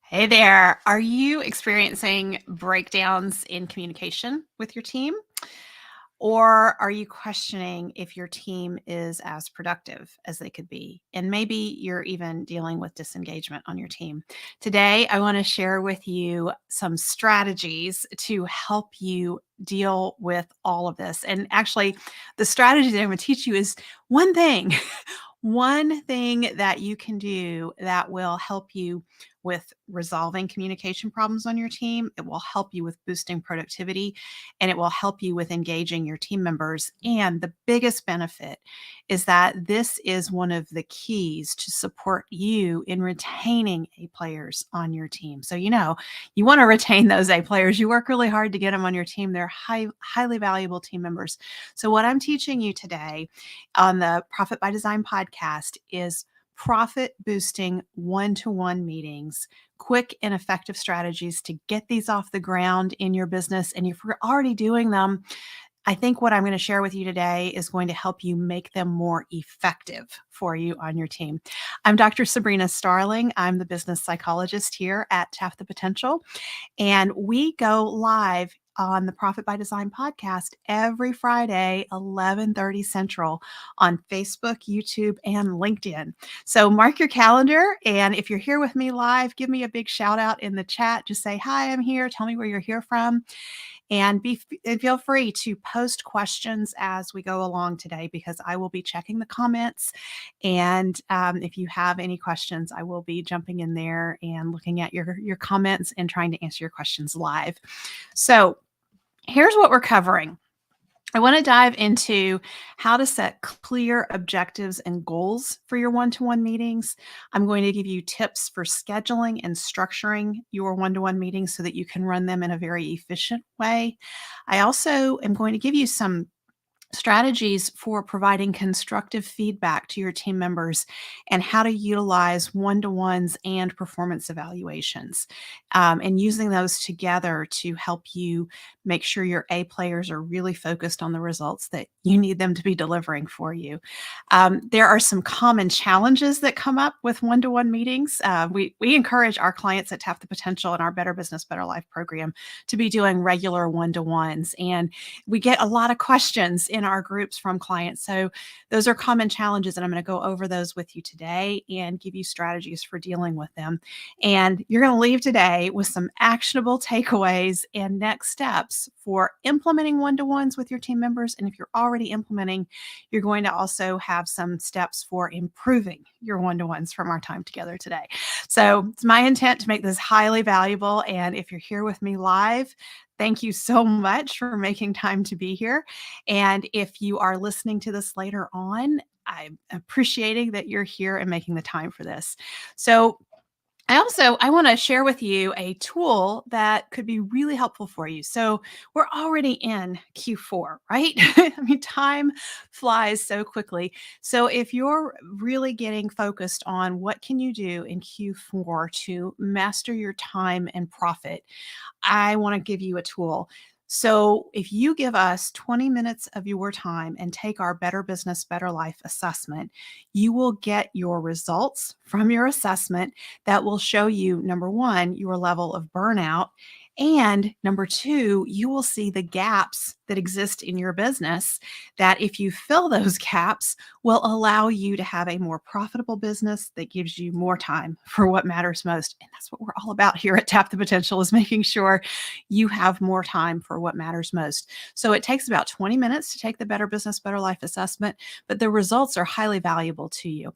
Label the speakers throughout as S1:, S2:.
S1: Hey there. Are you experiencing breakdowns in communication with your team? Or are you questioning if your team is as productive as they could be? And maybe you're even dealing with disengagement on your team. Today, I want to share with you some strategies to help you deal with all of this. And actually, the strategy that I'm going to teach you is one thing. One thing that you can do that will help you with resolving communication problems on your team. It will help you with boosting productivity, and it will help you with engaging your team members. And the biggest benefit is that this is one of the keys to support you in retaining A players on your team. So, you want to retain those A players. You work really hard to get them on your team. They're highly valuable team members. So, what I'm teaching you today on the Profit by Design podcast is profit boosting one-to-one meetings, quick and effective strategies to get these off the ground in your business. And if you're already doing them, I think what I'm going to share with you today is going to help you make them more effective for you on your team. I'm Dr. Sabrina Starling. I'm the business psychologist here at Tap the Potential, and we go live on the Profit by Design podcast every Friday, 11:30 Central on Facebook, YouTube, and LinkedIn. So mark your calendar. And if you're here with me live, give me a big shout out in the chat. Just say, hi, I'm here. Tell me where you're here from. And feel free to post questions as we go along today, because I will be checking the comments. And if you have any questions, I will be jumping in there and looking at your comments and trying to answer your questions live. So here's what we're covering. I want to dive into how to set clear objectives and goals for your one-to-one meetings. I'm going to give you tips for scheduling and structuring your one-to-one meetings so that you can run them in a very efficient way. I also am going to give you some strategies for providing constructive feedback to your team members and how to utilize one-to-ones and performance evaluations, and using those together to help you make sure your A players are really focused on the results that you need them to be delivering for you. There are some common challenges that come up with one-to-one meetings. We encourage our clients at Tap the Potential and our Better Business, Better Life program to be doing regular one-to-ones. And we get a lot of questions in our groups from clients. So those are common challenges, and I'm going to go over those with you today and give you strategies for dealing with them. And you're going to leave today with some actionable takeaways and next steps for implementing one-to-ones with your team members. And if you're already implementing, you're going to also have some steps for improving your one-to-ones from our time together today. So it's my intent to make this highly valuable. And if you're here with me live, thank you so much for making time to be here. And if you are listening to this later on, I'm appreciating that you're here and making the time for this. So I want to share with you a tool that could be really helpful for you. So we're already in Q4, right? I mean, time flies so quickly. So if you're really getting focused on what can you do in Q4 to master your time and profit, I want to give you a tool. So if you give us 20 minutes of your time and take our Better Business, Better Life assessment, you will get your results from your assessment that will show you, number one, your level of burnout. And number two, you will see the gaps that exist in your business that, if you fill those gaps, will allow you to have a more profitable business that gives you more time for what matters most. And that's what we're all about here at Tap the Potential, is making sure you have more time for what matters most. So it takes about 20 minutes to take the Better Business, Better Life assessment, but the results are highly valuable to you.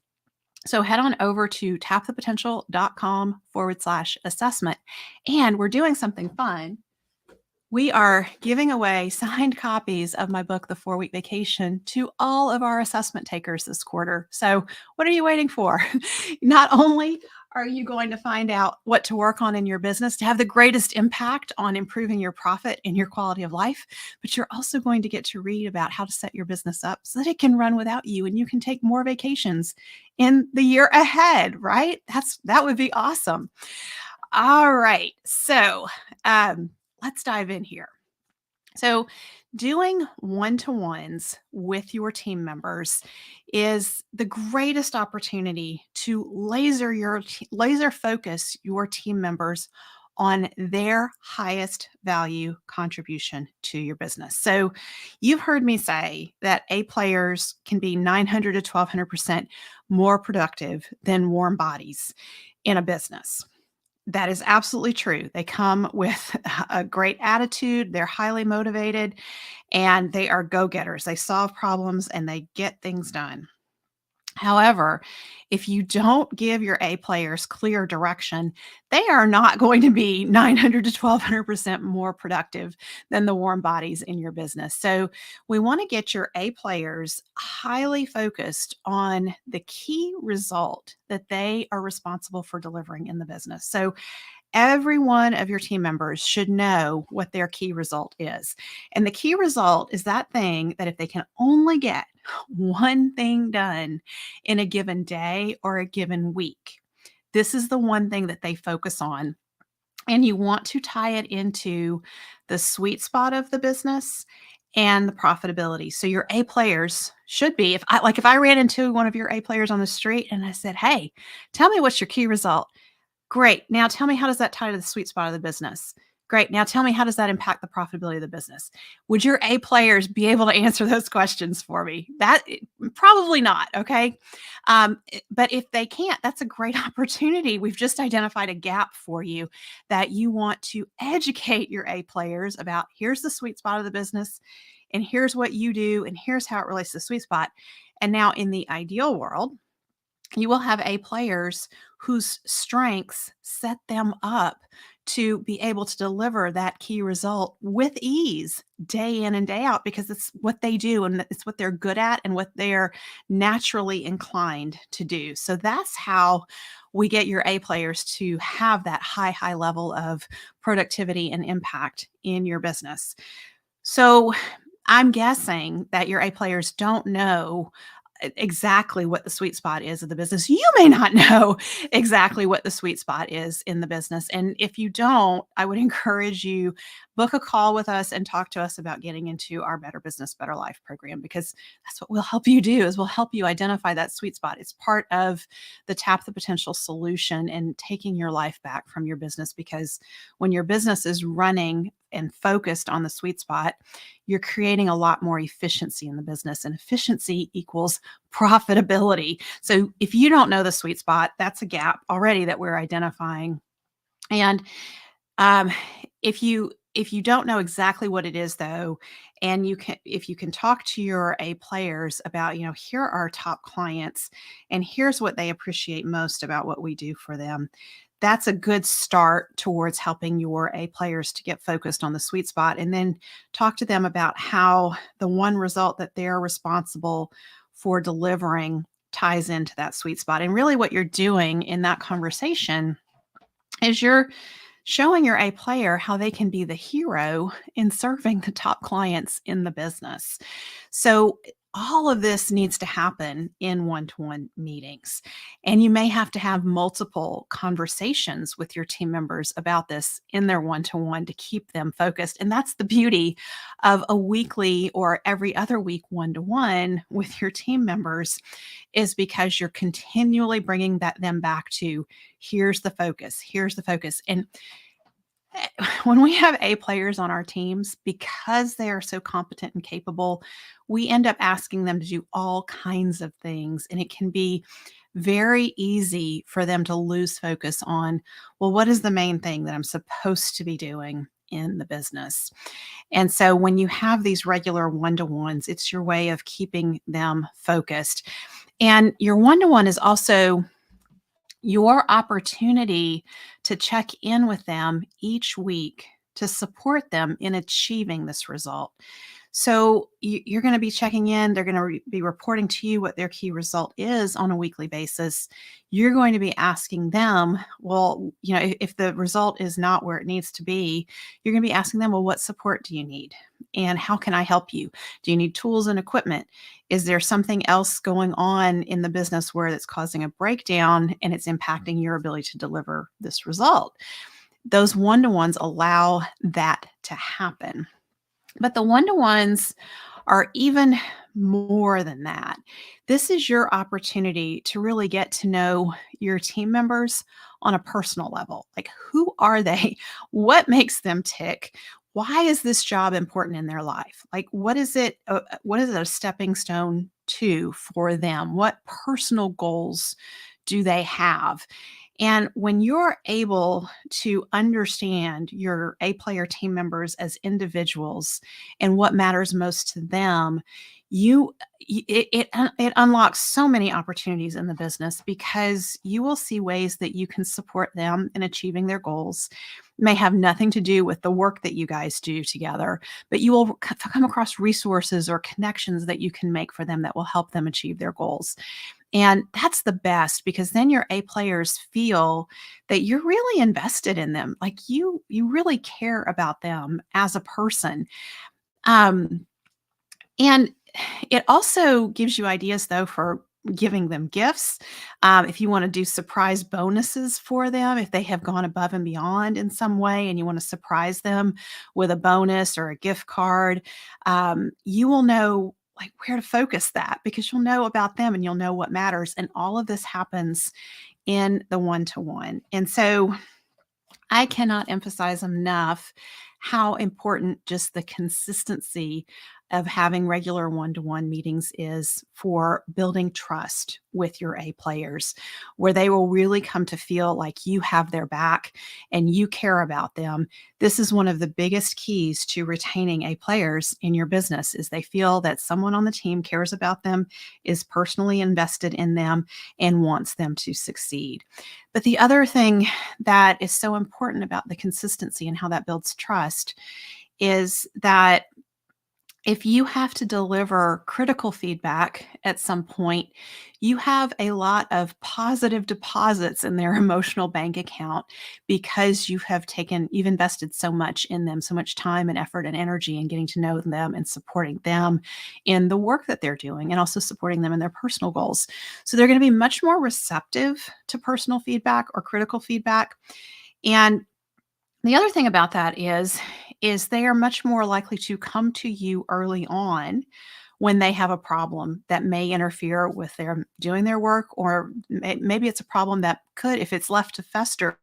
S1: So head on over to tapthepotential.com/assessment. And we're doing something fun. We are giving away signed copies of my book, The 4-Week Vacation, to all of our assessment takers this quarter. So what are you waiting for? Not only are you going to find out what to work on in your business to have the greatest impact on improving your profit and your quality of life, but you're also going to get to read about how to set your business up so that it can run without you and you can take more vacations in the year ahead, right? That would be awesome. All right. So let's dive in here. So, doing one-to-ones with your team members is the greatest opportunity to laser focus your team members on their highest value contribution to your business. So, you've heard me say that A players can be 900 to 1200% more productive than warm bodies in a business. That is absolutely true. They come with a great attitude, they're highly motivated, and they are go-getters. They solve problems and they get things done. However, if you don't give your A players clear direction, they are not going to be 900 to 1200% more productive than the warm bodies in your business. So, we want to get your A players highly focused on the key result that they are responsible for delivering in the business. So, every one of your team members should know what their key result is. And the key result is that thing that if they can only get one thing done in a given day or a given week, this is the one thing that they focus on. And you want to tie it into the sweet spot of the business and the profitability. So your A players should be, if I ran into one of your A players on the street and I said, "Hey, tell me what's your key result." Great. Now tell me, how does that tie to the sweet spot of the business? Great. Now tell me, how does that impact the profitability of the business? Would your A players be able to answer those questions for me? Probably not. Okay. But if they can't, that's a great opportunity. We've just identified a gap for you that you want to educate your A players about. Here's the sweet spot of the business, and here's what you do, and here's how it relates to the sweet spot. And now, in the ideal world, you will have A players whose strengths set them up to be able to deliver that key result with ease day in and day out, because it's what they do and it's what they're good at and what they're naturally inclined to do. So that's how we get your A players to have that high level of productivity and impact in your business. So I'm guessing that your A players don't know exactly what the sweet spot is of the business. You may not know exactly what the sweet spot is in the business. And if you don't, I would encourage you, book a call with us and talk to us about getting into our Better Business, Better Life program, because that's what we'll help you do. Is we'll help you identify that sweet spot. It's part of the Tap the Potential solution and taking your life back from your business, because when your business is running and focused on the sweet spot, you're creating a lot more efficiency in the business, and efficiency equals profitability. So if you don't know the sweet spot, that's a gap already that we're identifying. And um, if you don't know exactly what it is, though, and if you can talk to your A players about, here are our top clients and here's what they appreciate most about what we do for them, that's a good start towards helping your A players to get focused on the sweet spot. And then talk to them about how the one result that they're responsible for delivering ties into that sweet spot. And really what you're doing in that conversation is you're showing your A player how they can be the hero in serving the top clients in the business. So all of this needs to happen in one-to-one meetings. And you may have to have multiple conversations with your team members about this in their one-to-one to keep them focused. And that's the beauty of a weekly or every other week one-to-one with your team members, is because you're continually bringing them back to, here's the focus, here's the focus. And when we have A players on our teams, because they are so competent and capable, we end up asking them to do all kinds of things. And it can be very easy for them to lose focus on, well, what is the main thing that I'm supposed to be doing in the business? And so when you have these regular one-to-ones, it's your way of keeping them focused. And your one-to-one is also your opportunity to check in with them each week to support them in achieving this result. So you're going to be checking in. They're going to be reporting to you what their key result is on a weekly basis. You're going to be asking them, well, if the result is not where it needs to be, you're going to be asking them, well, what support do you need? And how can I help you? Do you need tools and equipment? Is there something else going on in the business where it's causing a breakdown and it's impacting your ability to deliver this result? Those one-to-ones allow that to happen. But the one-to-ones are even more than that. This is your opportunity to really get to know your team members on a personal level. Like, who are they? What makes them tick? Why is this job important in their life? Like, what is it? What is it a stepping stone to for them? What personal goals do they have? And when you're able to understand your A player team members as individuals and what matters most to them, you it unlocks so many opportunities in the business because you will see ways that you can support them in achieving their goals. May have nothing to do with the work that you guys do together, but you will come across resources or connections that you can make for them that will help them achieve their goals. And that's the best because then your A players feel that you're really invested in them. Like you really care about them as a person. Um, and it also gives you ideas though for giving them gifts. If you want to do surprise bonuses for them, if they have gone above and beyond in some way and you want to surprise them with a bonus or a gift card, you will know like where to focus that because you'll know about them and you'll know what matters. And all of this happens in the one-to-one. And so I cannot emphasize enough how important just the consistency of having regular one-to-one meetings is for building trust with your A players, where they will really come to feel like you have their back and you care about them. This is one of the biggest keys to retaining A players in your business is they feel that someone on the team cares about them, is personally invested in them, and wants them to succeed. But the other thing that is so important about the consistency and how that builds trust is that if you have to deliver critical feedback at some point, you have a lot of positive deposits in their emotional bank account because you've invested so much in them, so much time and effort and energy in getting to know them and supporting them in the work that they're doing and also supporting them in their personal goals. So they're going to be much more receptive to personal feedback or critical feedback. And the other thing about that is they are much more likely to come to you early on when they have a problem that may interfere with their doing their work, or maybe it's a problem that could, if it's left to fester,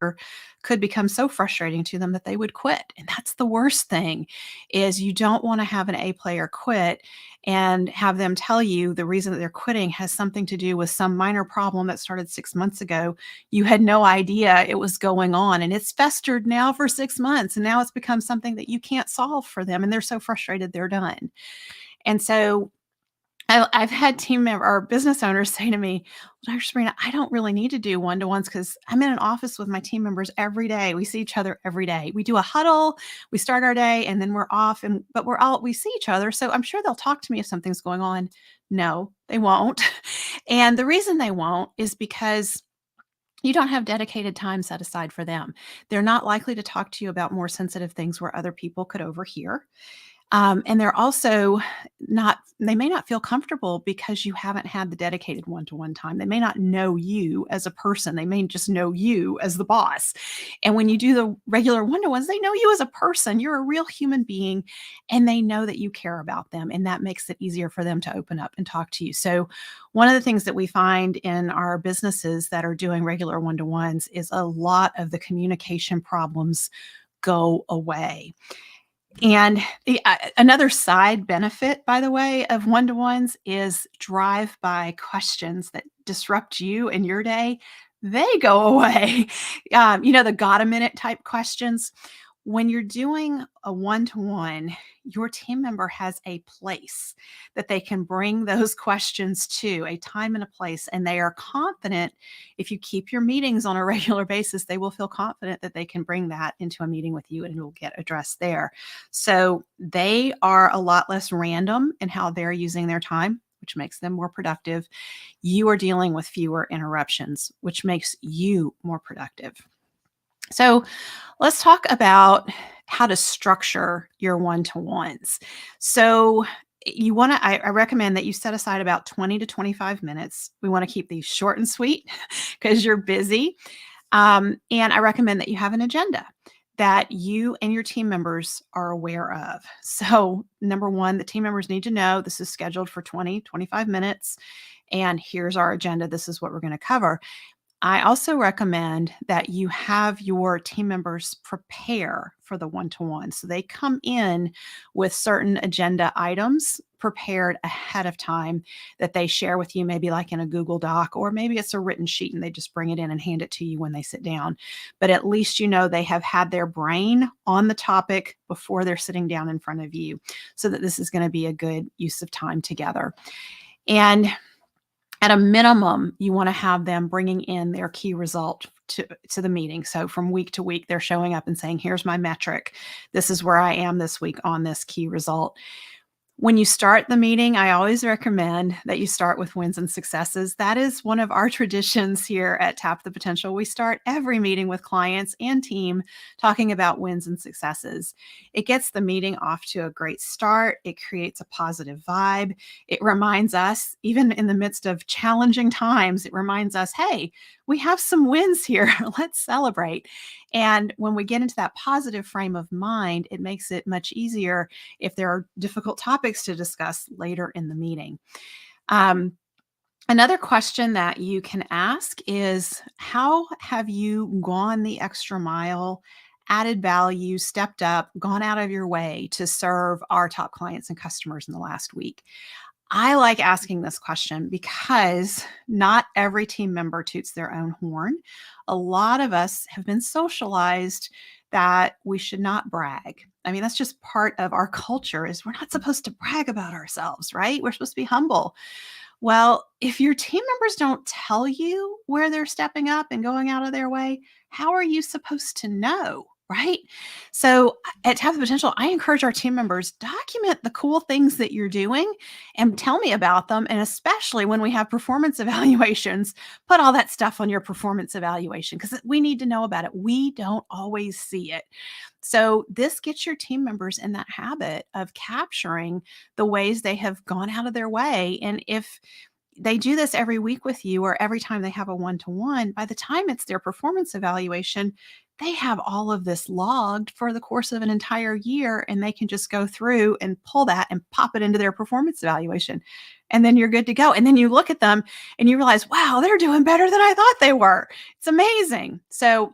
S1: could become so frustrating to them that they would quit. And that's the worst thing is you don't want to have an A player quit and have them tell you the reason that they're quitting has something to do with some minor problem that started 6 months ago. You had no idea it was going on and it's festered now for 6 months. And now it's become something that you can't solve for them. And they're so frustrated they're done. And so I've had team member or business owners say to me, well, Dr. Sabrina, I don't really need to do one-to-ones because I'm in an office with my team members every day. We see each other every day. We do a huddle, we start our day, and then we're off. But we see each other. So I'm sure they'll talk to me if something's going on. No, they won't. And the reason they won't is because you don't have dedicated time set aside for them. They're not likely to talk to you about more sensitive things where other people could overhear. And they're also they may not feel comfortable because you haven't had the dedicated one-to-one time. They may not know you as a person. They may just know you as the boss. And when you do the regular one-to-ones, they know you as a person. You're a real human being, and they know that you care about them. And that makes it easier for them to open up and talk to you. So one of the things that we find in our businesses that are doing regular one-to-ones is a lot of the communication problems go away. And another side benefit, by the way, of one-to-ones is drive-by questions that disrupt you and your day. They go away. The got a minute type questions. When you're doing a one-to-one, your team member has a place that they can bring those questions to, a time and a place, and they are confident if you keep your meetings on a regular basis, they will feel confident that they can bring that into a meeting with you and it will get addressed there. So they are a lot less random in how they're using their time, which makes them more productive. You are dealing with fewer interruptions, which makes you more productive. So let's talk about how to structure your one-to-ones. So I recommend that you set aside about 20 to 25 minutes. We want to keep these short and sweet because you're busy. And I recommend that you have an agenda. that you and your team members are aware of. So, number one, the team members need to know this is scheduled for 20, 25 minutes, and here's our agenda. This is what we're going to cover. I also recommend that you have your team members prepare for the one-to-one. So they come in with certain agenda items prepared ahead of time that they share with you, maybe like in a Google Doc, or maybe it's a written sheet and they just bring it in and hand it to you when they sit down. But at least you know they have had their brain on the topic before they're sitting down in front of you, so that this is going to be a good use of time together. And at a minimum, you want to have them bringing in their key result to the meeting. So from week to week, they're showing up and saying, here's my metric. This is where I am this week on this key result. When you start the meeting, I always recommend that you start with wins and successes. That is one of our traditions here at Tap the Potential. We start every meeting with clients and team talking about wins and successes. It gets the meeting off to a great start. It creates a positive vibe. It reminds us, even in the midst of challenging times, it reminds us, hey, we have some wins here. Let's celebrate. And when we get into that positive frame of mind, it makes it much easier if there are difficult topics to discuss later in the meeting. Another question that you can ask is, how have you gone the extra mile, added value, stepped up, gone out of your way to serve our top clients and customers in the last week? I like asking this question because not every team member toots their own horn. A lot of us have been socialized that we should not brag. I mean, that's just part of our culture, is we're not supposed to brag about ourselves, right? We're supposed to be humble. Well, if your team members don't tell you where they're stepping up and going out of their way, how are you supposed to know? Right. So at Tap the Potential, I encourage our team members, document the cool things that you're doing and tell me about them. And especially when we have performance evaluations, put all that stuff on your performance evaluation, because we need to know about it. We don't always see it. So this gets your team members in that habit of capturing the ways they have gone out of their way. And if they do this every week with you, or every time they have a one-to-one, by the time it's their performance evaluation, they have all of this logged for the course of an entire year, and they can just go through and pull that and pop it into their performance evaluation. And then you're good to go. And then you look at them and you realize, wow, they're doing better than I thought they were. It's amazing. So,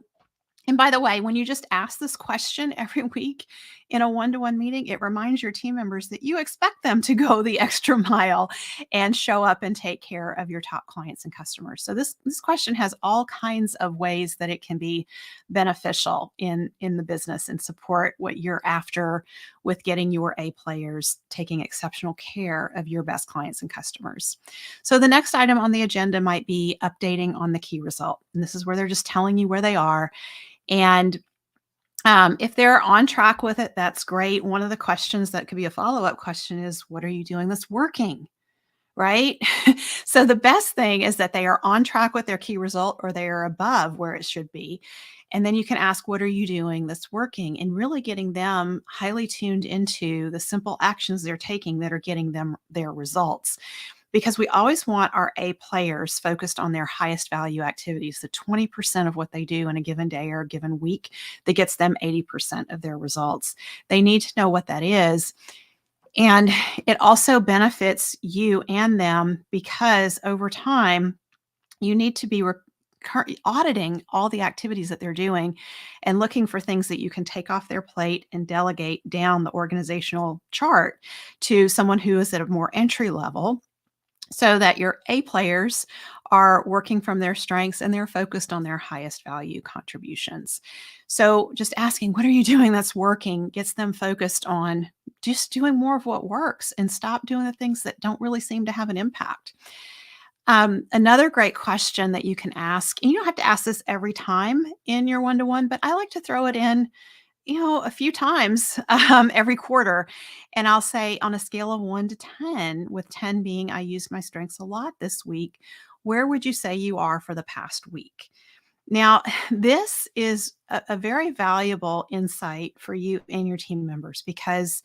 S1: and by the way, when you just ask this question every week in a one-to-one meeting, it reminds your team members that you expect them to go the extra mile and show up and take care of your top clients and customers. So this question has all kinds of ways that it can be beneficial in the business and support what you're after with getting your A players taking exceptional care of your best clients and customers. So the next item on the agenda might be updating on the key result. And this is where they're just telling you where they are. And if they're on track with it, that's great. One of the questions that could be a follow-up question is, what are you doing that's working? Right? So the best thing is that they are on track with their key result, or they are above where it should be. And then you can ask, what are you doing that's working? And really getting them highly tuned into the simple actions they're taking that are getting them their results. Because we always want our A players focused on their highest value activities, the 20% of what they do in a given day or a given week that gets them 80% of their results. They need to know what that is. And it also benefits you and them, because over time, you need to be auditing all the activities that they're doing and looking for things that you can take off their plate and delegate down the organizational chart to someone who is at a more entry level, so that your A players are working from their strengths and they're focused on their highest value contributions. So just asking, what are you doing that's working, gets them focused on just doing more of what works and stop doing the things that don't really seem to have an impact. Another great question that you can ask, and you don't have to ask this every time in your one-to-one, but I like to throw it in a few times every quarter. And I'll say, on a scale of 1 to 10, with 10 being I used my strengths a lot this week, where would you say you are for the past week? Now, this is a very valuable insight for you and your team members, because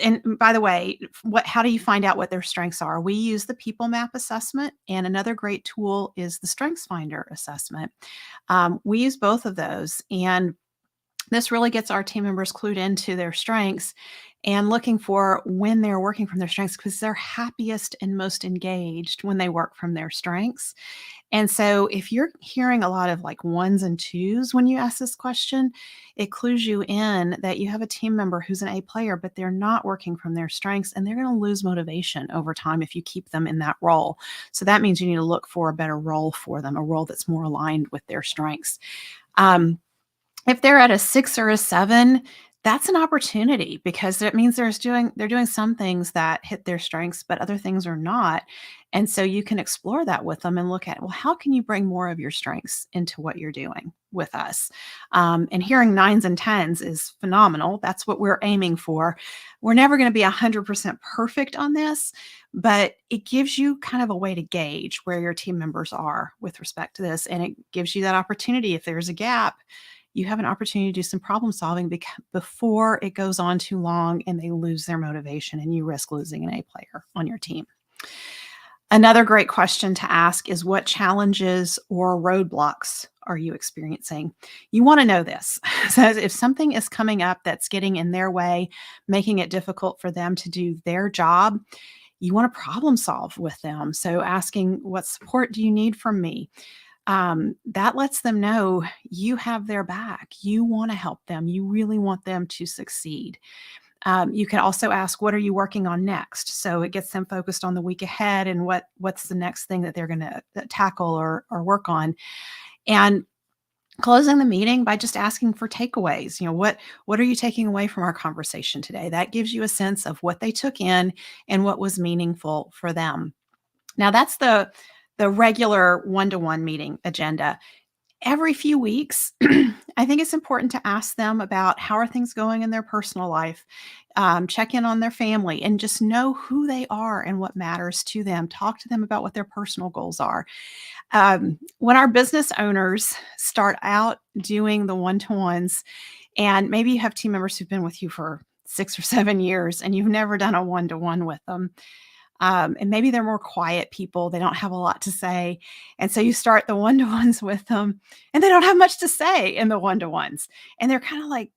S1: and by the way, how do you find out what their strengths are? We use the People Map assessment, and another great tool is the Strengths Finder assessment. We use both of those. And This really gets our team members clued into their strengths and looking for when they're working from their strengths, because they're happiest and most engaged when they work from their strengths. And so if you're hearing a lot of like ones and twos when you ask this question, it clues you in that you have a team member who's an A player, but they're not working from their strengths, and they're going to lose motivation over time if you keep them in that role. So that means you need to look for a better role for them, a role that's more aligned with their strengths. If they're at a 6 or a 7, that's an opportunity, because it means they're doing some things that hit their strengths, but other things are not. And so you can explore that with them and look at, well, how can you bring more of your strengths into what you're doing with us? And hearing 9s and 10s is phenomenal. That's what we're aiming for. We're never going to be 100% perfect on this, but it gives you kind of a way to gauge where your team members are with respect to this. And it gives you that opportunity. If there's a gap, you have an opportunity to do some problem solving before it goes on too long and they lose their motivation and you risk losing an A player on your team. Another great question to ask is, what challenges or roadblocks are you experiencing? You want to know this. So if something is coming up that's getting in their way, making it difficult for them to do their job, you want to problem solve with them. So asking, what support do you need from me? That lets them know you have their back. You want to help them. You really want them to succeed. You can also ask, what are you working on next? So it gets them focused on the week ahead and what's the next thing that they're going to tackle or work on. And closing the meeting by just asking for takeaways. What are you taking away from our conversation today? That gives you a sense of what they took in and what was meaningful for them. Now, that's the regular one-to-one meeting agenda. Every few weeks, I think it's important to ask them about how are things going in their personal life, check in on their family, and just know who they are and what matters to them. Talk to them about what their personal goals are. When our business owners start out doing the one-to-ones, and maybe you have team members who've been with you for 6 or 7 years and you've never done a one-to-one with them, and maybe they're more quiet people. They don't have a lot to say. And so you start the one-to-ones with them and they don't have much to say in the one-to-ones. And they're kind of like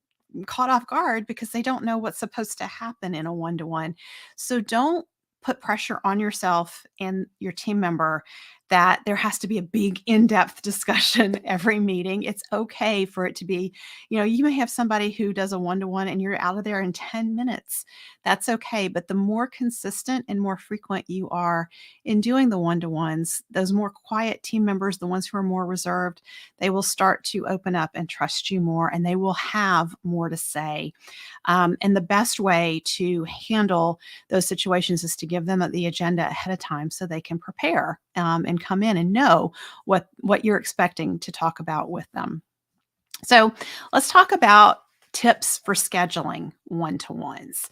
S1: caught off guard because they don't know what's supposed to happen in a one-to-one. So don't put pressure on yourself and your team member that there has to be a big in-depth discussion every meeting. It's okay for it to be, you may have somebody who does a one-to-one and you're out of there in 10 minutes. That's okay. But the more consistent and more frequent you are in doing the one-to-ones, those more quiet team members, the ones who are more reserved, they will start to open up and trust you more, and they will have more to say. And the best way to handle those situations is to give them the agenda ahead of time so they can prepare and come in and know what you're expecting to talk about with them. So let's talk about tips for scheduling one-to-ones.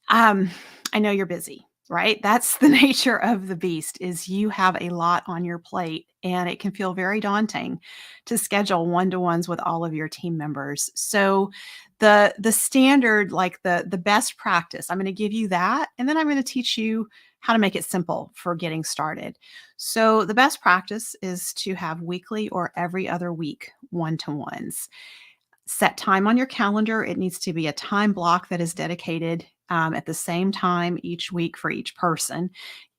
S1: I know you're busy, right? That's the nature of the beast, is you have a lot on your plate, and it can feel very daunting to schedule one-to-ones with all of your team members. So the standard, like the best practice, I'm going to give you that, and then I'm going to teach you how to make it simple for getting started. So the best practice is to have weekly or every other week one-to-ones. Set time on your calendar. It needs to be a time block that is dedicated at the same time each week for each person,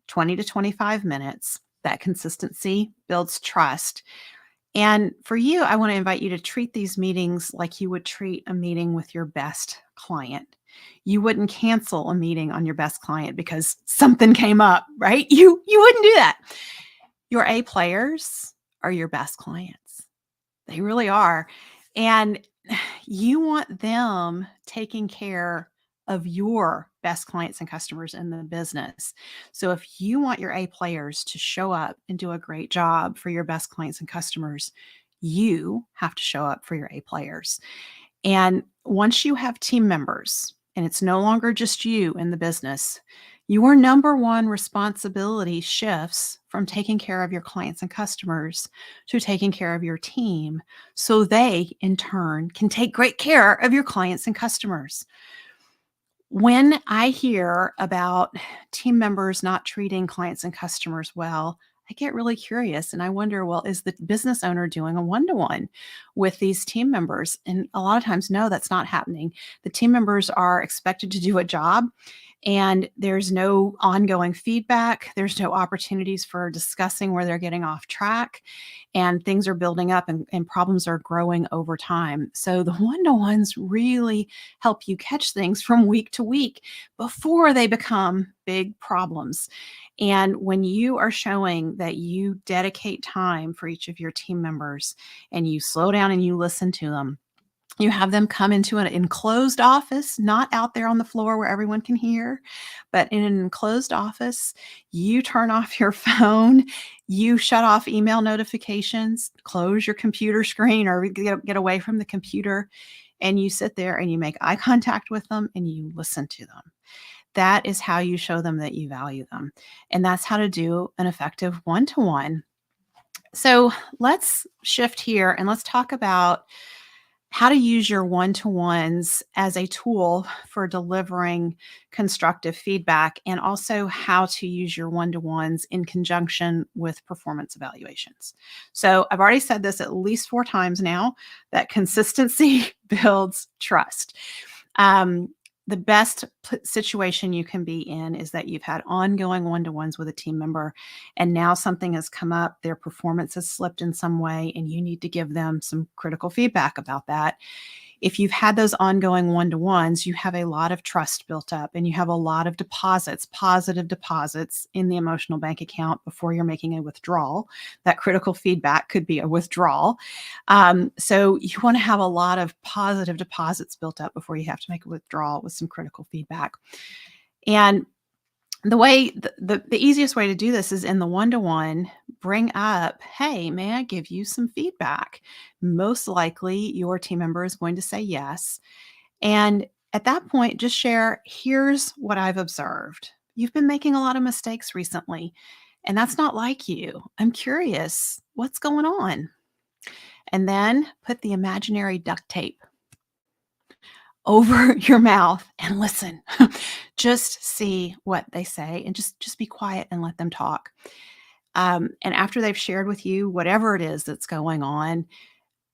S1: 20 to 25 minutes. That consistency builds trust. And for you, I want to invite you to treat these meetings like you would treat a meeting with your best client. You wouldn't cancel a meeting on your best client because something came up, right? You wouldn't do that. Your A players are your best clients. They really are. And you want them taking care of your best clients and customers in the business. So if you want your A players to show up and do a great job for your best clients and customers, you have to show up for your A players. And once you have team members and it's no longer just you in the business, your number one responsibility shifts from taking care of your clients and customers to taking care of your team, so they in turn can take great care of your clients and customers. When I hear about team members not treating clients and customers well, I get really curious and I wonder, well, is the business owner doing a one-to-one with these team members? And a lot of times, no, that's not happening. The team members are expected to do a job and there's no ongoing feedback. There's no opportunities for discussing where they're getting off track, and things are building up and problems are growing over time. So the one-to-ones really help you catch things from week to week before they become big problems. And when you are showing that you dedicate time for each of your team members and you slow down and you listen to them, you have them come into an enclosed office, not out there on the floor where everyone can hear, but in an enclosed office. You turn off your phone, you shut off email notifications, close your computer screen or get away from the computer, and you sit there and you make eye contact with them and you listen to them. That is how you show them that you value them. And that's how to do an effective one-to-one. So let's shift here and let's talk about how to use your one-to-ones as a tool for delivering constructive feedback, and also how to use your one-to-ones in conjunction with performance evaluations. So I've already said this at least 4 times now, that consistency builds trust. The best situation you can be in is that you've had ongoing one-to-ones with a team member, and now something has come up, their performance has slipped in some way, and you need to give them some critical feedback about that. If you've had those ongoing one-to-ones, you have a lot of trust built up and you have a lot of deposits, positive deposits in the emotional bank account before you're making a withdrawal. That critical feedback could be a withdrawal. So you want to have a lot of positive deposits built up before you have to make a withdrawal with some critical feedback. And the easiest way to do this is in the one-to-one, bring up, hey, may I give you some feedback? Most likely your team member is going to say yes. And at that point, just share, here's what I've observed. You've been making a lot of mistakes recently, and that's not like you. I'm curious, what's going on? And then put the imaginary duct tape over your mouth and listen. Just see what they say and just be quiet and let them talk. And after they've shared with you whatever it is that's going on,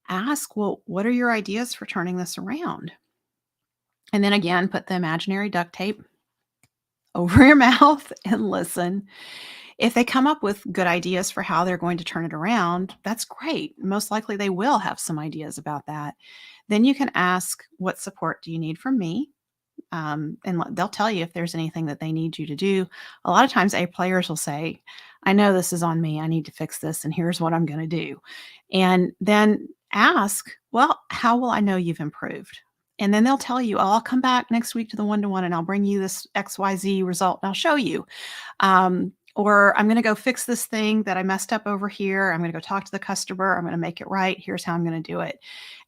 S1: ask, well, what are your ideas for turning this around? And then again, put the imaginary duct tape over your mouth and listen. If they come up with good ideas for how they're going to turn it around, that's great. Most likely they will have some ideas about that. Then you can ask, what support do you need from me? And they'll tell you if there's anything that they need you to do. A lot of times A players will say, I know this is on me. I need to fix this, and here's what I'm going to do. And then ask, well, how will I know you've improved? And then they'll tell you, oh, I'll come back next week to the one-to-one and I'll bring you this XYZ result and I'll show you. Or I'm going to go fix this thing that I messed up over here. I'm going to go talk to the customer. I'm going to make it right. Here's how I'm going to do it.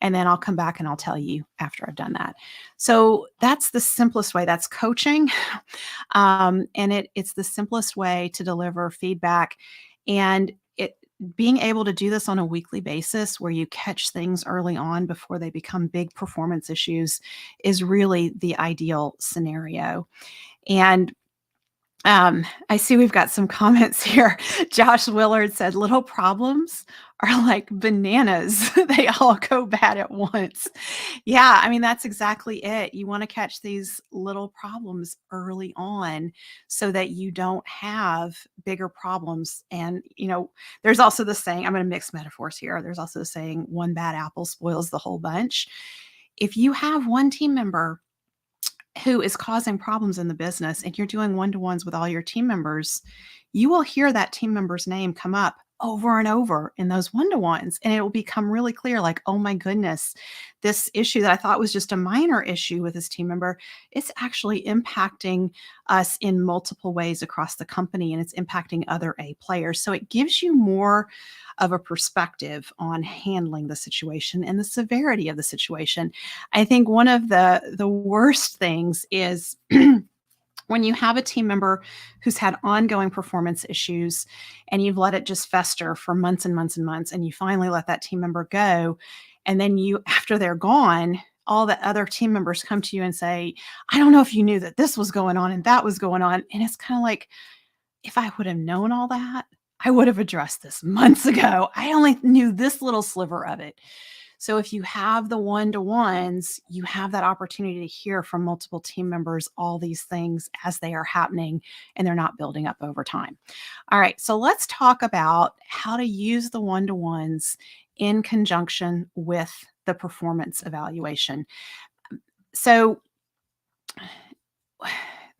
S1: And then I'll come back and I'll tell you after I've done that. So that's the simplest way. That's coaching. And it's the simplest way to deliver feedback. And being able to do this on a weekly basis where you catch things early on before they become big performance issues is really the ideal scenario. And I see we've got some comments here. Josh Willard said, little problems are like bananas. They all go bad at once. Yeah, I mean, that's exactly it. You want to catch these little problems early on so that you don't have bigger problems. And, there's also the saying, I'm going to mix metaphors here. There's also the saying, one bad apple spoils the whole bunch. If you have one team member who is causing problems in the business and you're doing one-to-ones with all your team members, you will hear that team member's name come up over and over in those one-to-ones. And it will become really clear, like, oh my goodness, this issue that I thought was just a minor issue with this team member, it's actually impacting us in multiple ways across the company, and it's impacting other A players. So it gives you more of a perspective on handling the situation and the severity of the situation. I think one of the worst things is when you have a team member who's had ongoing performance issues and you've let it just fester for months and months and months, and you finally let that team member go. And then after they're gone, all the other team members come to you and say, I don't know if you knew that this was going on and that was going on. And it's kind of like, if I would have known all that, I would have addressed this months ago. I only knew this little sliver of it. So if you have the one-to-ones, you have that opportunity to hear from multiple team members all these things as they are happening and they're not building up over time. All right, so let's talk about how to use the one-to-ones in conjunction with the performance evaluation. So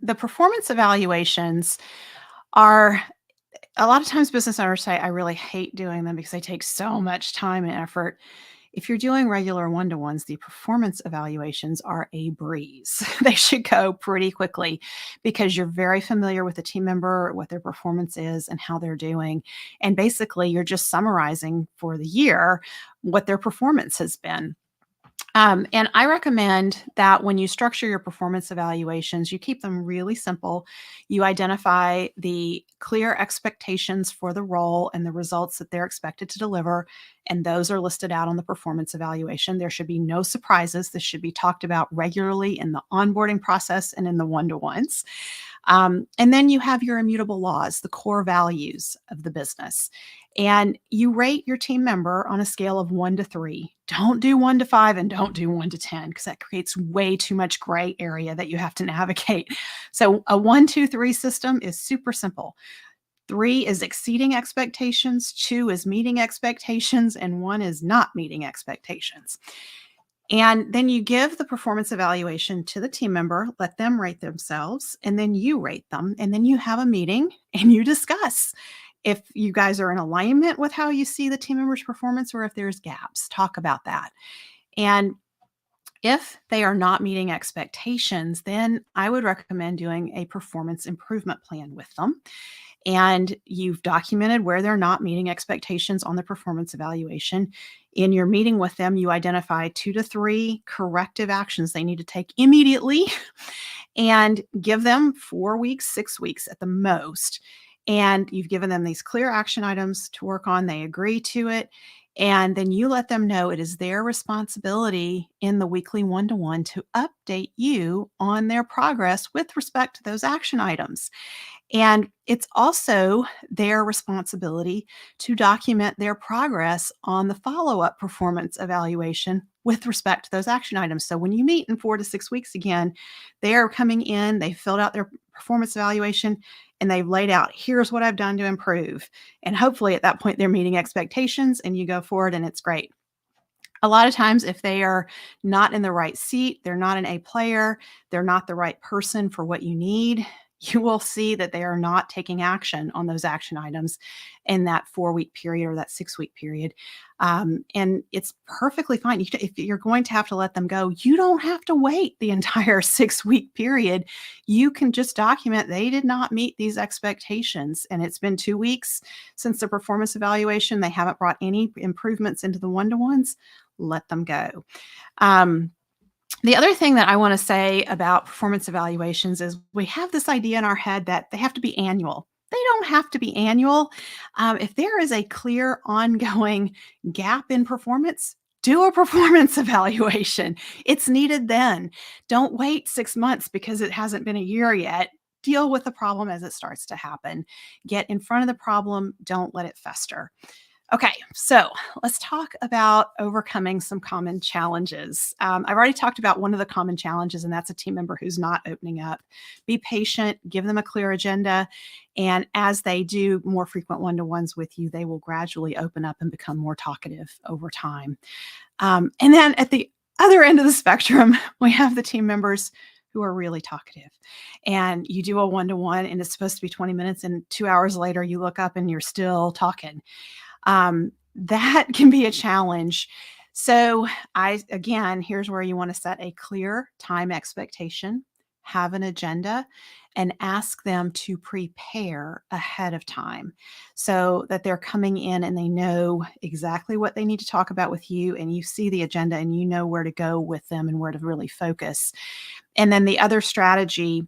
S1: the performance evaluations are a lot of times business owners say, I really hate doing them because they take so much time and effort. If you're doing regular one-to-ones, the performance evaluations are a breeze. They should go pretty quickly because you're very familiar with the team member, what their performance is, and how they're doing. And basically, you're just summarizing for the year what their performance has been. And I recommend that when you structure your performance evaluations, you keep them really simple. You identify the clear expectations for the role and the results that they're expected to deliver, and those are listed out on the performance evaluation. There should be no surprises. This should be talked about regularly in the onboarding process and in the one-to-ones. And then you have your immutable laws, the core values of the business. And you rate your team member on a scale of 1 to 3. Don't do 1 to 5 and don't do 1 to 10 because that creates way too much gray area that you have to navigate. So a 1, 2, 3 system is super simple. 3 is exceeding expectations, 2 is meeting expectations, and 1 is not meeting expectations. And then you give the performance evaluation to the team member, let them rate themselves, and then you rate them. And then you have a meeting and you discuss if you guys are in alignment with how you see the team member's performance or if there's gaps. Talk about that. And if they are not meeting expectations, then I would recommend doing a performance improvement plan with them. And you've documented where they're not meeting expectations on the performance evaluation. In your meeting with them, you identify 2 to 3 corrective actions they need to take immediately and give them 4 weeks, 6 weeks at the most. And you've given them these clear action items to work on. They agree to it. And then you let them know it is their responsibility in the weekly one-to-one to update you on their progress with respect to those action items. And it's also their responsibility to document their progress on the follow-up performance evaluation with respect to those action items. So when you meet in 4 to 6 weeks again, they are coming in, they filled out their performance evaluation, and they've laid out, here's what I've done to improve. And hopefully at that point, they're meeting expectations and you go forward and it's great. A lot of times, if they are not in the right seat, they're not an A player, they're not the right person for what you need, you will see that they are not taking action on those action items in that 4 week period or that 6 week period. And it's perfectly fine. If you're going to have to let them go, you don't have to wait the entire 6 week period. You can just document they did not meet these expectations. And it's been 2 weeks since the performance evaluation. They haven't brought any improvements into the one-to-ones. Let them go. The other thing that I want to say about performance evaluations is we have this idea in our head that they have to be annual. They don't have to be annual. If there is a clear ongoing gap in performance, do a performance evaluation. It's needed then. Don't wait 6 months because it hasn't been a year yet. Deal with the problem as it starts to happen. Get in front of the problem. Don't let it fester. Okay, so let's talk about overcoming some common challenges. I've already talked about one of the common challenges, and that's a team member who's not opening up. Be patient, give them a clear agenda, and as they do more frequent one-to-ones with you, they will gradually open up and become more talkative over time. And then at the other end of the spectrum, we have the team members who are really talkative. And you do a one-to-one, and it's supposed to be 20 minutes, and 2 hours later, you look up and you're still talking. That can be a challenge. So again, here's where you want to set a clear time expectation, have an agenda, and ask them to prepare ahead of time so that they're coming in and they know exactly what they need to talk about with you, and you see the agenda and you know where to go with them and where to really focus. And then the other strategy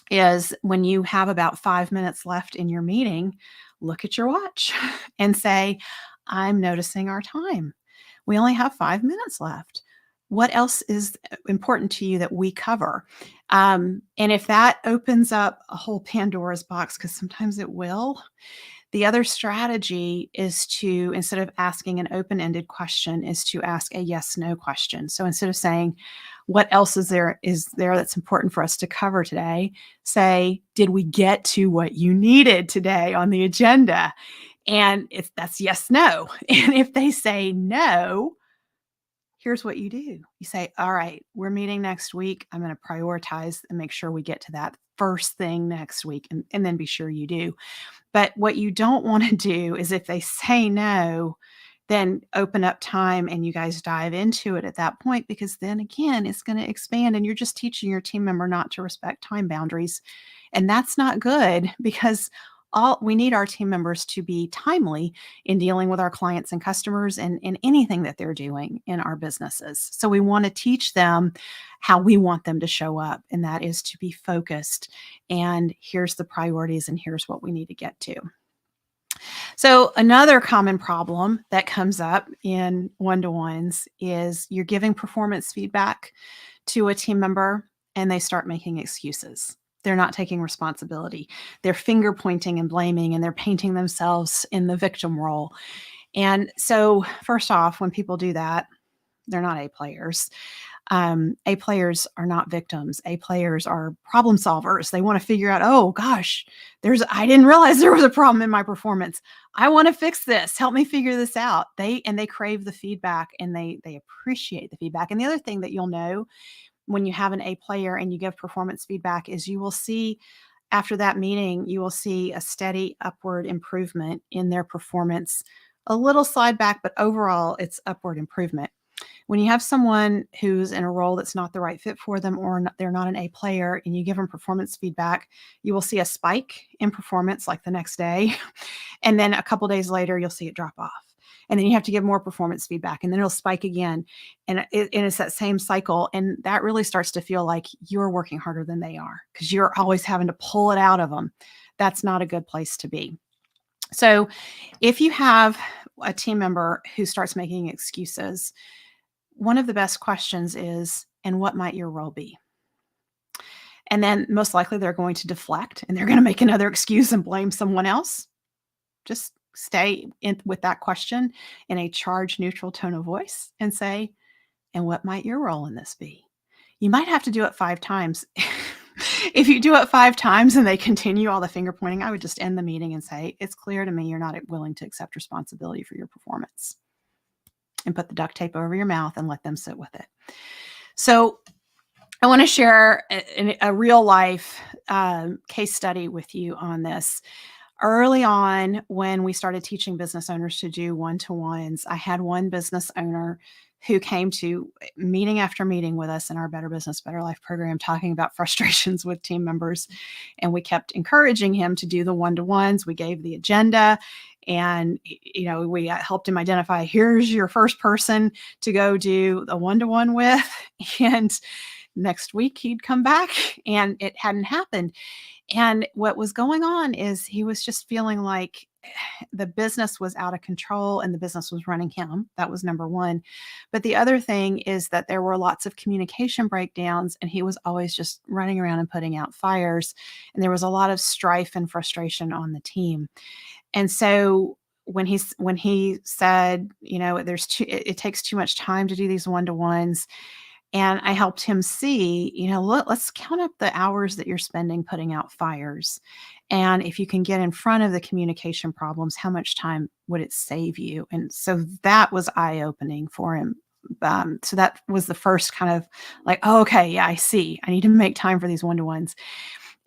S1: is when you have about 5 minutes left in your meeting, look at your watch and say, I'm noticing our time. We only have 5 minutes left. What else is important to you that we cover? And if that opens up a whole Pandora's box, because sometimes it will, The other strategy is to, instead of asking an open-ended question, is to ask a yes/no question. So instead of saying, what else is there that's important for us to cover today? Say, did we get to what you needed today on the agenda? And if that's yes, no. And if they say no, here's what you do. You say, all right, we're meeting next week. I'm going to prioritize and make sure we get to that first thing next week, and then be sure you do. But what you don't want to do is, if they say no, then open up time and you guys dive into it at that point, because then again, it's going to expand and you're just teaching your team member not to respect time boundaries. And that's not good, because all we need our team members to be timely in dealing with our clients and customers, and in anything that they're doing in our businesses. So we want to teach them how we want them to show up, and that is to be focused. And here's the priorities, and here's what we need to get to. So another common problem that comes up in one-to-ones is you're giving performance feedback to a team member and they start making excuses. They're not taking responsibility. They're finger pointing and blaming, and they're painting themselves in the victim role. And so, first off, when people do that, they're not A players. A players are not victims. A players are problem solvers. They want to figure out, oh gosh, I didn't realize there was a problem in my performance. I want to fix this. Help me figure this out. They crave the feedback, and they appreciate the feedback. And the other thing that you'll know when you have an A player and you give performance feedback is you will see, after that meeting, you will see a steady upward improvement in their performance. A little slide back, but overall it's upward improvement. When you have someone who's in a role that's not the right fit for them, or they're not an A player, and you give them performance feedback, you will see a spike in performance like the next day. And then a couple days later, you'll see it drop off. And then you have to give more performance feedback, and then it'll spike again. And it's that same cycle. And that really starts to feel like you're working harder than they are, because you're always having to pull it out of them. That's not a good place to be. So if you have a team member who starts making excuses, one of the best questions is, and what might your role be? And then most likely they're going to deflect, and they're going to make another excuse and blame someone else. Just stay in with that question in a charge neutral tone of voice and say, and what might your role in this be? You might have to do it 5 times. If you do it 5 times and they continue all the finger pointing, I would just end the meeting and say, it's clear to me you're not willing to accept responsibility for your performance. And put the duct tape over your mouth and let them sit with it. So I want to share a real life case study with you on this. Early on, when we started teaching business owners to do one-to-ones, I had one business owner who came to meeting after meeting with us in our Better Business, Better Life program, talking about frustrations with team members. And we kept encouraging him to do the one-to-ones. We gave the agenda, and we helped him identify, here's your first person to go do the one-to-one with. And next week he'd come back, and it hadn't happened. And what was going on is he was just feeling like the business was out of control and the business was running him. That was number one. But the other thing is that there were lots of communication breakdowns, and he was always just running around and putting out fires. And there was a lot of strife and frustration on the team. And so when he said, it takes too much time to do these one-to-ones, and I helped him see, let's count up the hours that you're spending putting out fires. And if you can get in front of the communication problems, how much time would it save you? And so that was eye-opening for him. So that was the first kind of like, oh, okay, yeah, I see. I need to make time for these one-to-ones.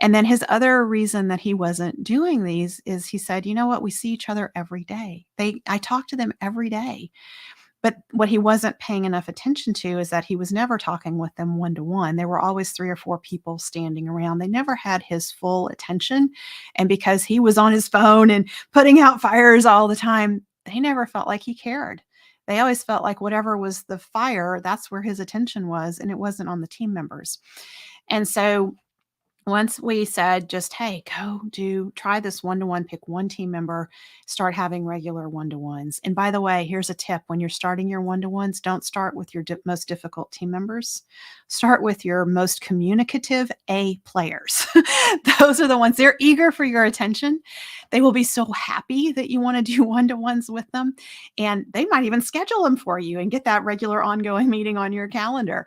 S1: And then his other reason that he wasn't doing these is he said, you know what? We see each other every day. I talk to them every day. But what he wasn't paying enough attention to is that he was never talking with them one-to-one. There were always 3 or 4 people standing around. They never had his full attention. And because he was on his phone and putting out fires all the time, they never felt like he cared. They always felt like whatever was the fire, that's where his attention was, and it wasn't on the team members. And so Once we said just, hey, try this one-to-one, pick one team member, start having regular one-to-ones. And by the way, here's a tip. When you're starting your one-to-ones, don't start with your most difficult team members. Start with your most communicative A players. Those are the ones, they're eager for your attention. They will be so happy that you want to do one-to-ones with them. And they might even schedule them for you and get that regular ongoing meeting on your calendar.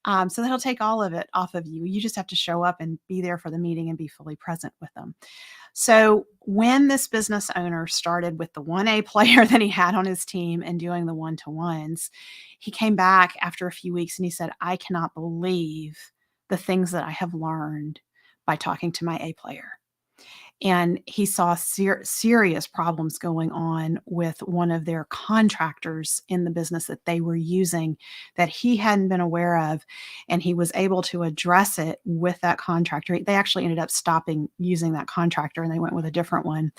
S1: So that'll take all of it off of you. You just have to show up and be there for the meeting and be fully present with them. So when this business owner started with the 1A player that he had on his team and doing the one-to-ones, he came back after a few weeks and he said, I cannot believe the things that I have learned by talking to my A player. And he saw serious problems going on with one of their contractors in the business that they were using that he hadn't been aware of. And he was able to address it with that contractor. They actually ended up stopping using that contractor and they went with a different one.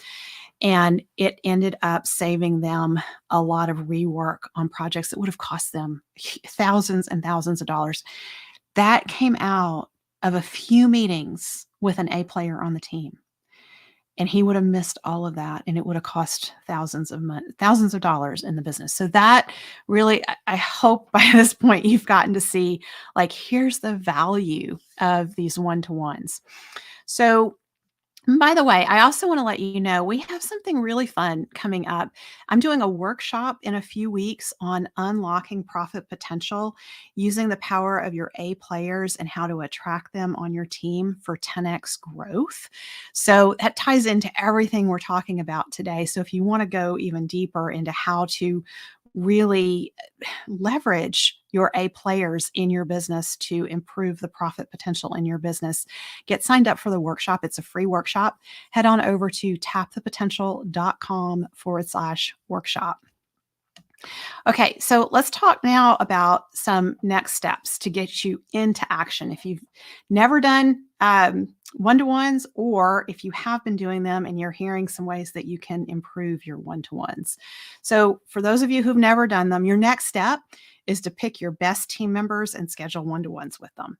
S1: And it ended up saving them a lot of rework on projects that would have cost them thousands and thousands of dollars. That came out of a few meetings with an A player on the team. And he would have missed all of that, and it would have cost thousands of dollars in the business. So that really, I hope by this point you've gotten to see, like, here's the value of these one-to-ones. So, by the way, I also want to let you know we have something really fun coming up. I'm doing a workshop in a few weeks on unlocking profit potential using the power of your A players and how to attract them on your team for 10x growth. So that ties into everything we're talking about today. So if you want to go even deeper into how to really leverage your A players in your business to improve the profit potential in your business, get signed up for the workshop. It's a free workshop. Head on over to tapthepotential.com/workshop. Okay, so let's talk now about some next steps to get you into action. If you've never done one-to-ones, or if you have been doing them and you're hearing some ways that you can improve your one-to-ones. So for those of you who've never done them, your next step is to pick your best team members and schedule one-to-ones with them.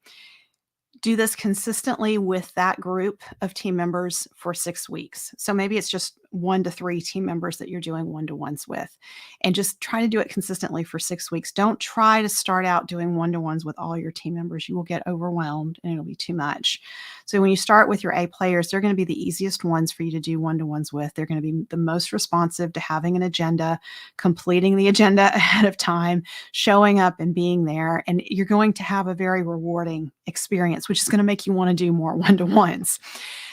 S1: Do this consistently with that group of team members for 6 weeks. So maybe it's just 1 to 3 team members that you're doing one-to-ones with, and just try to do it consistently for 6 weeks. Don't try to start out doing one-to-ones with all your team members. You will get overwhelmed and it'll be too much. So when you start with your A players, they're going to be the easiest ones for you to do one-to-ones with. They're going to be the most responsive to having an agenda, completing the agenda ahead of time, showing up and being there. And you're going to have a very rewarding experience, which is going to make you want to do more one-to-ones.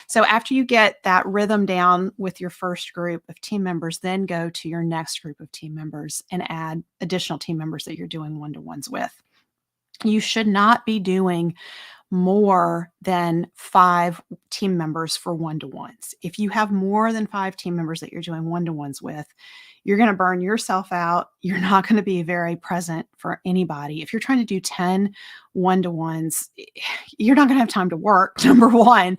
S1: So after you get that rhythm down with your first group of team members, then go to your next group of team members and add additional team members that you're doing one-to-ones with. You should not be doing more than 5 team members for one-to-ones. If you have more than 5 team members that you're doing one-to-ones with, you're going to burn yourself out. You're not going to be very present for anybody. If you're trying to do 10 one-to-ones, you're not going to have time to work, number one,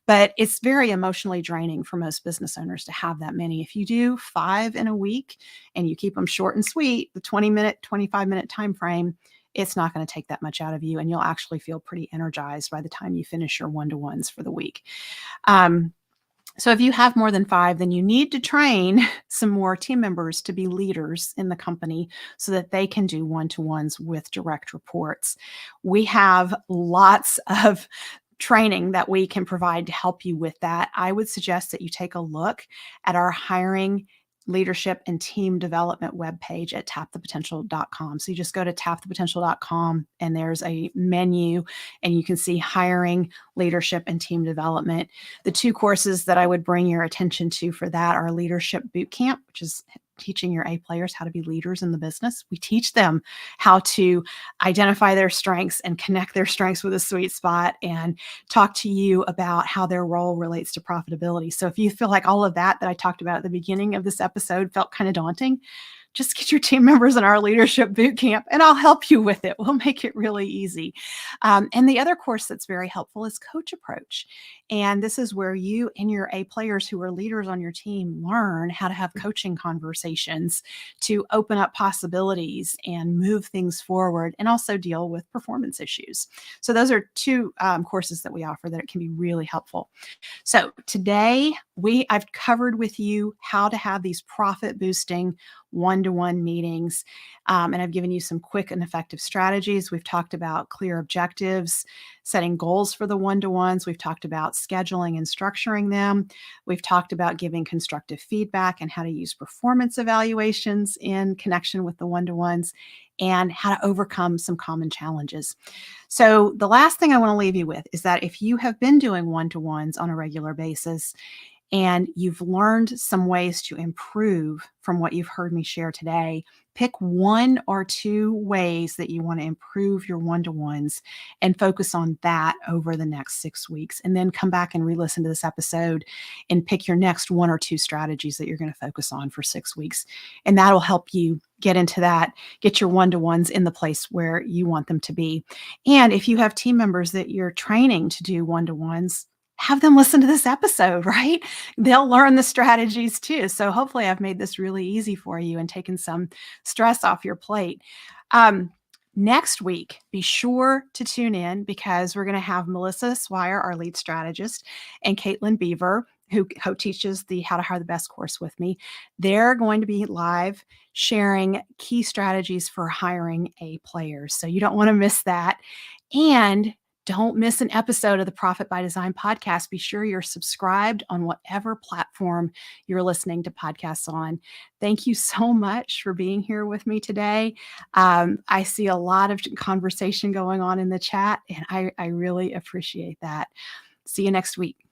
S1: but it's very emotionally draining for most business owners to have that many. If you do 5 in a week and you keep them short and sweet, the 20-minute, 25-minute time frame, it's not going to take that much out of you, and you'll actually feel pretty energized by the time you finish your one-to-ones for the week. So if you have more than 5, then you need to train some more team members to be leaders in the company so that they can do one-to-ones with direct reports. We have lots of training that we can provide to help you with that. I would suggest that you take a look at our hiring, leadership, and team development webpage at tapthepotential.com. So you just go to tapthepotential.com and there's a menu and you can see hiring, leadership, and team development. The 2 courses that I would bring your attention to for that are Leadership Bootcamp, which is teaching your A players how to be leaders in the business. We teach them how to identify their strengths and connect their strengths with a sweet spot and talk to you about how their role relates to profitability. So if you feel like all of that I talked about at the beginning of this episode felt kind of daunting, just get your team members in our leadership boot camp and I'll help you with it. We'll make it really easy. And the other course that's very helpful is Coach Approach. And this is where you and your A players who are leaders on your team learn how to have coaching conversations to open up possibilities and move things forward and also deal with performance issues. So those are two courses that we offer that it can be really helpful. So today I've covered with you how to have these profit boosting one-to-one meetings. And I've given you some quick and effective strategies. We've talked about clear objectives, setting goals for the one-to-ones. We've talked about scheduling and structuring them. We've talked about giving constructive feedback and how to use performance evaluations in connection with the one-to-ones and how to overcome some common challenges. So the last thing I want to leave you with is that if you have been doing one-to-ones on a regular basis, and you've learned some ways to improve from what you've heard me share today, pick one or two ways that you want to improve your one-to-ones and focus on that over the next 6 weeks. And then come back and re-listen to this episode and pick your next one or two strategies that you're going to focus on for 6 weeks. And that'll help you get into that, get your one-to-ones in the place where you want them to be. And if you have team members that you're training to do one-to-ones, have them listen to this episode, right? They'll learn the strategies too. So hopefully I've made this really easy for you and taken some stress off your plate. Next week, be sure to tune in because we're going to have Melissa Swire, our lead strategist, and Caitlin Beaver, who co-teaches the How to Hire the Best course with me. They're going to be live sharing key strategies for hiring A players. So you don't want to miss that. And don't miss an episode of the Profit by Design podcast. Be sure you're subscribed on whatever platform you're listening to podcasts on. Thank you so much for being here with me today. I see a lot of conversation going on in the chat, and I really appreciate that. See you next week.